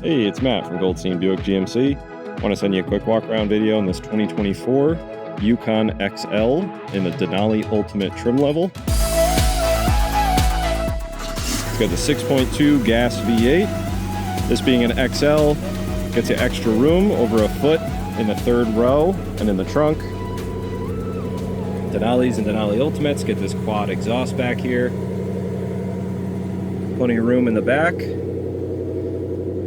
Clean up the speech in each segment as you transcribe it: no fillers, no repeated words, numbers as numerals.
Hey, it's Matt from Goldstein Buick GMC. I want to send you a quick walk around video on this 2024 Yukon XL in the Denali Ultimate trim level. It's got the 6.2 gas V8. This being an XL, gets you extra room, over a foot in the third row and in the trunk. Denali's and Denali Ultimates get this quad exhaust back here. Plenty of room in the back.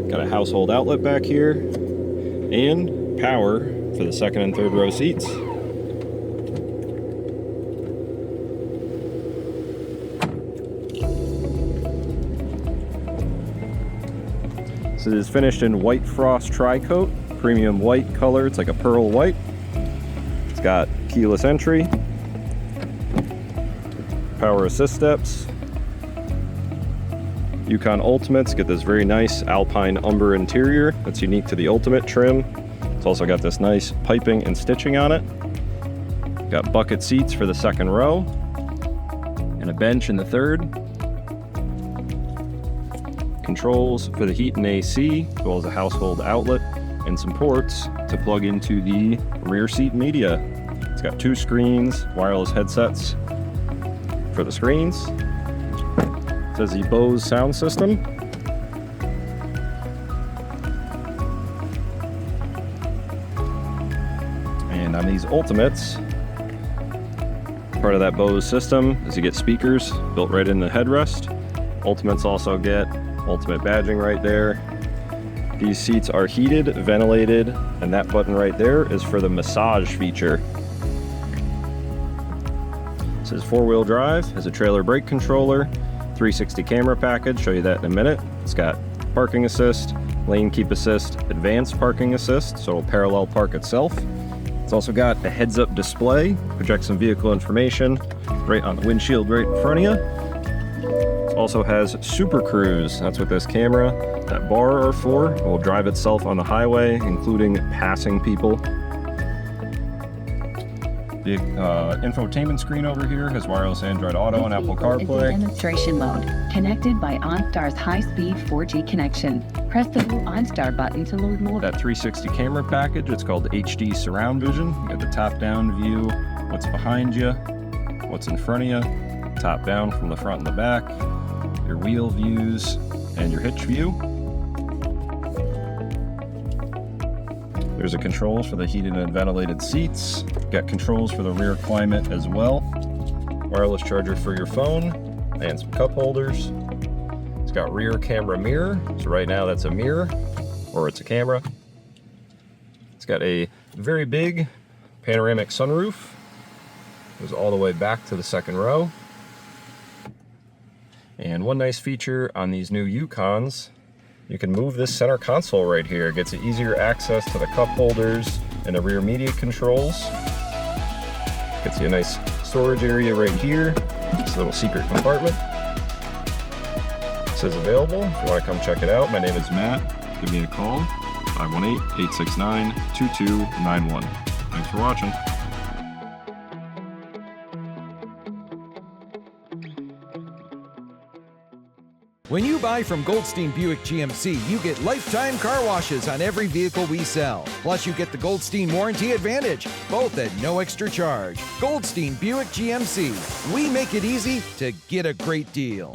Got a household outlet back here, and power for the second and third row seats. So it is finished in white frost tri-coat, premium white color. It's like a pearl white. It's got keyless entry, power assist steps. Yukon Ultimates get this very nice Alpine umber interior that's unique to the Ultimate trim. It's also got this nice piping and stitching on it. Got bucket seats for the second row and a bench in the third. Controls for the heat and AC, as well as a household outlet and some ports to plug into the rear seat media. It's got 2 screens, wireless headsets for the screens. It says the Bose sound system. And on these Ultimates, part of that Bose system is you get speakers built right in the headrest. Ultimates also get Ultimate badging right there. These seats are heated, ventilated, and that button right there is for the massage feature. This is 4-wheel drive, has a trailer brake controller, 360 camera package, show you that in a minute. It's got parking assist, lane keep assist, advanced parking assist, so it'll parallel park itself. It's also got a heads-up display, projects some vehicle information right on the windshield right in front of you. It also has Super Cruise, that's what this camera, that bar are for. It will drive itself on the highway, including passing people. The infotainment screen over here has wireless Android Auto and Apple CarPlay. Demonstration mode, connected by OnStar's high-speed 4G connection. Press the blue OnStar button to load more. That 360 camera package, it's called HD Surround Vision. You got the top-down view, what's behind you, what's in front of you, top-down from the front and the back, your wheel views, and your hitch view. There's a controls for the heated and ventilated seats. Got controls for the rear climate as well. Wireless charger for your phone and some cup holders. It's got rear camera mirror. So right now that's a mirror or it's a camera. It's got a very big panoramic sunroof. Goes all the way back to the second row. And one nice feature on these new Yukons, you can move this center console right here. It gets you easier access to the cup holders and the rear media controls. Gets you a nice storage area right here. It's a little secret compartment. It says available. If you want to come check it out, my name is Matt. Give me a call, 518-869-2291. Thanks for watching. When you buy from Goldstein Buick GMC, you get lifetime car washes on every vehicle we sell. Plus, you get the Goldstein Warranty Advantage, both at no extra charge. Goldstein Buick GMC. We make it easy to get a great deal.